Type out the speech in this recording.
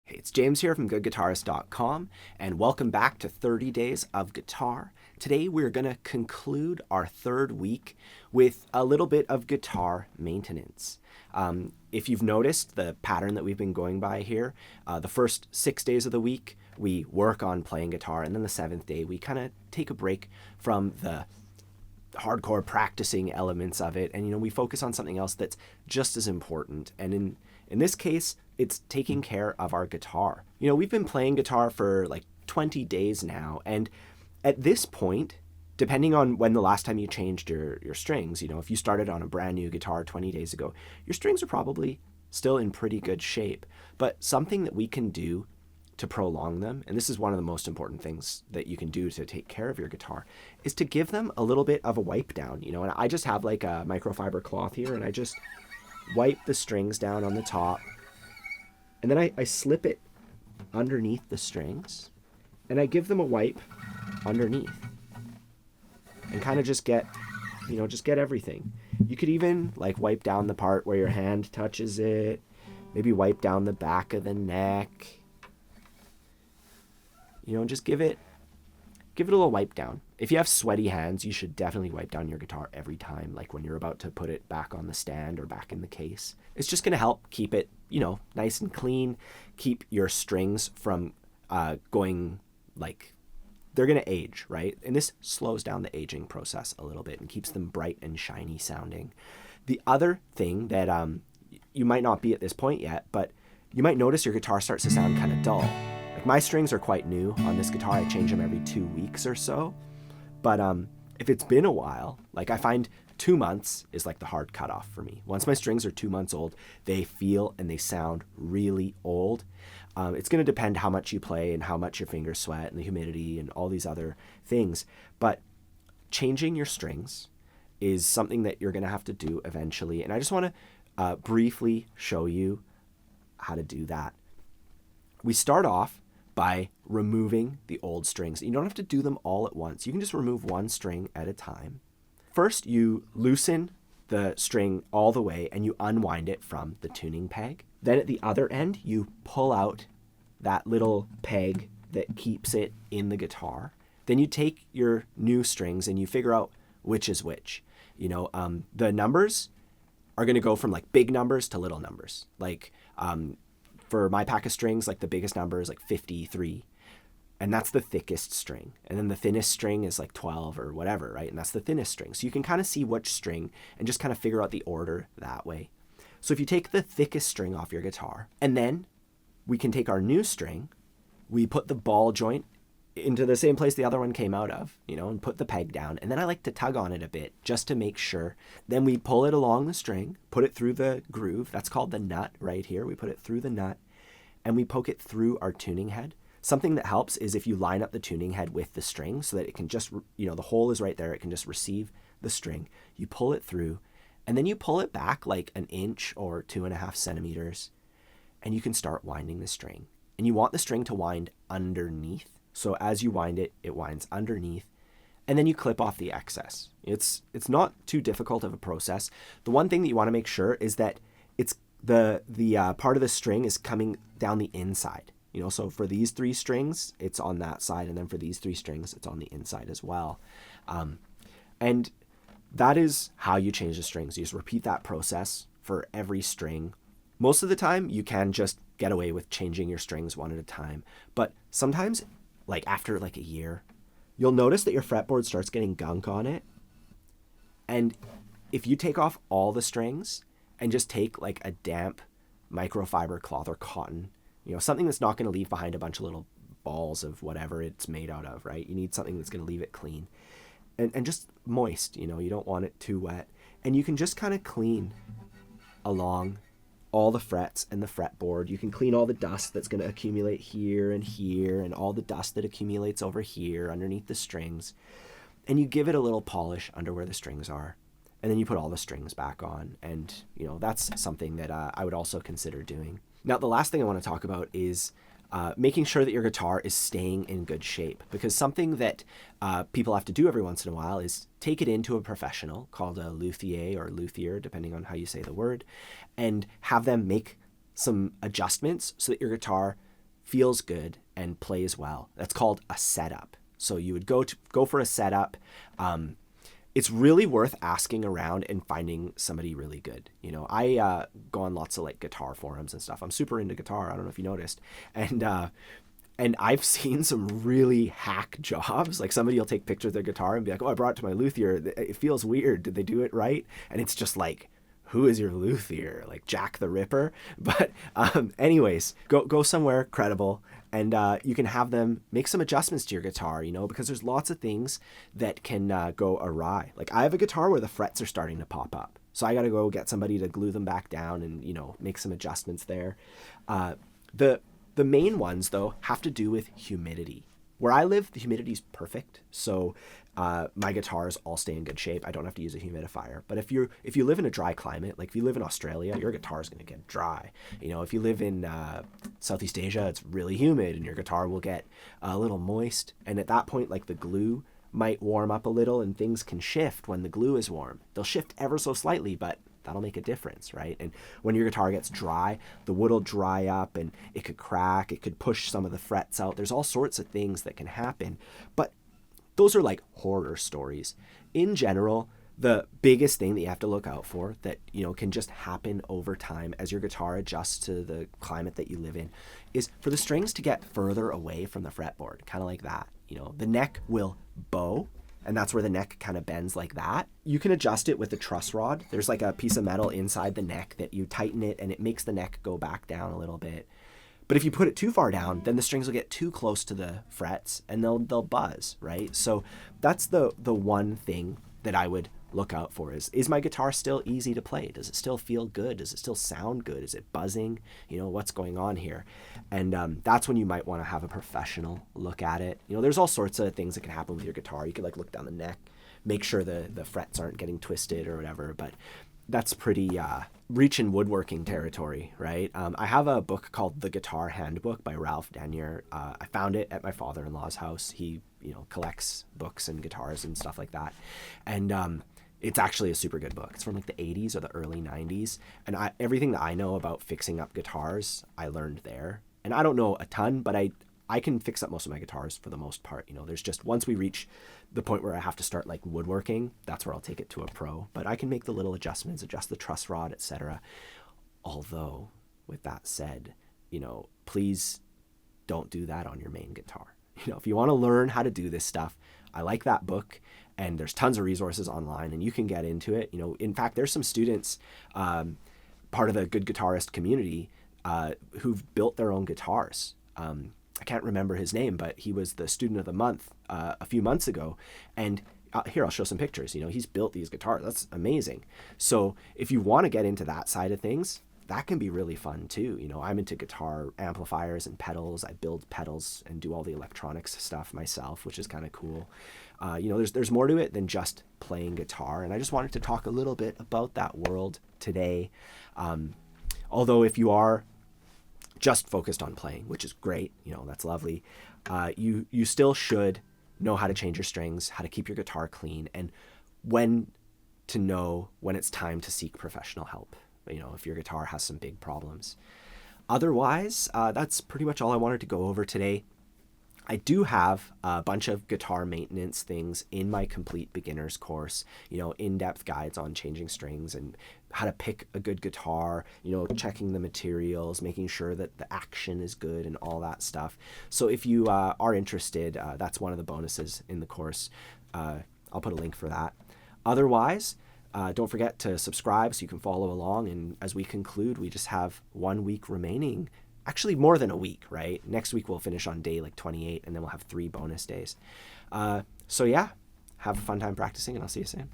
Hey, it's James here from GoodGuitarist.com, and welcome back to 30 Days of Guitar. Today we're going to conclude our third week with a little bit of guitar maintenance. If you've noticed the pattern that we've been going by here, the first 6 days of the week we work on playing guitar, and then the seventh day we kind of take a break from the hardcore practicing elements of it, and we focus on something else that's just as important. And in this case, it's taking care of our guitar. We've been playing guitar for like 20 days now, and at this point, depending on when the last time you changed your strings, if you started on a brand new guitar 20 days ago, your strings are probably still in pretty good shape. But something that we can do to prolong them, and this is one of the most important things that you can do to take care of your guitar, is to give them a little bit of a wipe down. And I just have like a microfiber cloth here, and I just wipe the strings down on the top, and then I slip it underneath the strings, and I give them a wipe underneath, and kind of just get everything. You could even like wipe down the part where your hand touches it, maybe wipe down the back of the neck. Just give it a little wipe down. If you have sweaty hands, you should definitely wipe down your guitar every time, like when you're about to put it back on the stand or back in the case. It's just going to help keep it, nice and clean, keep your strings from going like they're going to age, right? And this slows down the aging process a little bit and keeps them bright and shiny sounding. The other thing that you might not be at this point yet, but you might notice your guitar starts to sound kind of dull. Like my strings are quite new on this guitar. I change them every 2 weeks or so. But if it's been a while, like I find 2 months is like the hard cutoff for me. Once my strings are 2 months old, they feel and they sound really old. It's going to depend how much you play and how much your fingers sweat and the humidity and all these other things. But changing your strings is something that you're going to have to do eventually. And I just want to briefly show you how to do that. We start off by removing the old strings. You don't have to do them all at once. You can just remove one string at a time. First, you loosen the string all the way and you unwind it from the tuning peg. Then at the other end, you pull out that little peg that keeps it in the guitar. Then you take your new strings and you figure out which is which. The numbers are going to go from like big numbers to little numbers. Like for my pack of strings, like the biggest number is like 53, and that's the thickest string. And then the thinnest string is like 12 or whatever, right? And that's the thinnest string. So you can kind of see which string and just kind of figure out the order that way. So if you take the thickest string off your guitar, and then we can take our new string, we put the ball joint into the same place the other one came out of, and put the peg down. And then I like to tug on it a bit just to make sure. Then we pull it along the string, put it through the groove. That's called the nut right here. We put it through the nut and we poke it through our tuning head. Something that helps is if you line up the tuning head with the string so that it can just, the hole is right there. It can just receive the string. You pull it through and then you pull it back like an inch or 2.5 centimeters and you can start winding the string. And you want the string to wind underneath. So as you wind it, it winds underneath, and then you clip off the excess. It's not too difficult of a process. The one thing that you want to make sure is that it's the part of the string is coming down the inside. So for these 3 strings, it's on that side, and then for these 3 strings, it's on the inside as well. And that is how you change the strings. You just repeat that process for every string. Most of the time, you can just get away with changing your strings one at a time, but sometimes, like after like a year, you'll notice that your fretboard starts getting gunk on it. And if you take off all the strings and just take like a damp microfiber cloth or cotton, something that's not going to leave behind a bunch of little balls of whatever it's made out of, right? You need something that's going to leave it clean and just moist, you don't want it too wet. And you can just kind of clean along all the frets and the fretboard. You can clean all the dust that's going to accumulate here and all the dust that accumulates over here underneath the strings. And you give it a little polish under where the strings are. And then you put all the strings back on. And, that's something that I would also consider doing. Now, the last thing I want to talk about is making sure that your guitar is staying in good shape, because something that people have to do every once in a while is take it into a professional called a luthier or luthier, depending on how you say the word, and have them make some adjustments so that your guitar feels good, and plays well. That's called a setup. So you would go for a setup. It's really worth asking around and finding somebody really good. You know, I go on lots of like guitar forums and stuff. I'm super into guitar. I don't know if you noticed. And I've seen some really hack jobs. Like somebody will take pictures of their guitar and be like, oh, I brought it to my luthier. It feels weird. Did they do it right? And it's just like, who is your luthier? Like Jack the Ripper? But anyways, go somewhere credible, and you can have them make some adjustments to your guitar, you know, because there's lots of things that can go awry. Like I have a guitar where the frets are starting to pop up. So I got to go get somebody to glue them back down and, you know, make some adjustments there. The main ones, though, have to do with humidity. Where I live, the humidity is perfect, so my guitars all stay in good shape. I don't have to use a humidifier. But if you live in a dry climate, like if you live in Australia, your guitar is going to get dry. You know, if you live in Southeast Asia, it's really humid, and your guitar will get a little moist. And at that point, like the glue might warm up a little, and things can shift when the glue is warm. They'll shift ever so slightly, but that'll make a difference, right? And when your guitar gets dry, the wood will dry up and it could crack, it could push some of the frets out. There's all sorts of things that can happen, but those are like horror stories. In general, the biggest thing that you have to look out for that, you know, can just happen over time as your guitar adjusts to the climate that you live in is for the strings to get further away from the fretboard, kind of like that. You know, the neck will bow, and that's where the neck kind of bends like that. You can adjust it with the truss rod. There's like a piece of metal inside the neck that you tighten it, and it makes the neck go back down a little bit. But if you put it too far down, then the strings will get too close to the frets and they'll buzz, right? So that's the one thing that I would look out for is my guitar still easy to play? Does it still feel good? Does it still sound good? Is it buzzing? You know, what's going on here? And that's when you might want to have a professional look at it. You know, there's all sorts of things that can happen with your guitar. You could like look down the neck, make sure the frets aren't getting twisted or whatever, but that's pretty reaching woodworking territory, right? I have a book called The Guitar Handbook by Ralph Danier. I found it at my father-in-law's house. He, you know, collects books and guitars and stuff like that. And it's actually a super good book. It's from like the 80s or the early 90s. And everything that I know about fixing up guitars, I learned there. And I don't know a ton, but I can fix up most of my guitars for the most part. You know, there's just, once we reach the point where I have to start like woodworking, that's where I'll take it to a pro. But I can make the little adjustments, adjust the truss rod, etc. Although, with that said, you know, please don't do that on your main guitar. You know, if you want to learn how to do this stuff, I like that book, and there's tons of resources online, and you can get into it. You know, in fact, there's some students, part of the Good Guitarist community, who've built their own guitars. I can't remember his name, but he was the student of the month a few months ago. And here, I'll show some pictures. You know, he's built these guitars. That's amazing. So if you want to get into that side of things, that can be really fun too. You know, I'm into guitar amplifiers and pedals. I build pedals and do all the electronics stuff myself, which is kind of cool. You know, there's more to it than just playing guitar. And I just wanted to talk a little bit about that world today. Although if you are just focused on playing, which is great, you know, that's lovely, you still should know how to change your strings, how to keep your guitar clean, and when to know when it's time to seek professional help, you know, if your guitar has some big problems. Otherwise, that's pretty much all I wanted to go over today. I do have a bunch of guitar maintenance things in my complete beginners course, you know, in-depth guides on changing strings and how to pick a good guitar, you know, checking the materials, making sure that the action is good and all that stuff. So if you are interested, that's one of the bonuses in the course. I'll put a link for that. Otherwise, don't forget to subscribe so you can follow along. And as we conclude, we just have 1 week remaining. Actually, more than a week, right? Next week we'll finish on day like 28, and then we'll have 3 bonus days. So yeah, have a fun time practicing, and I'll see you soon.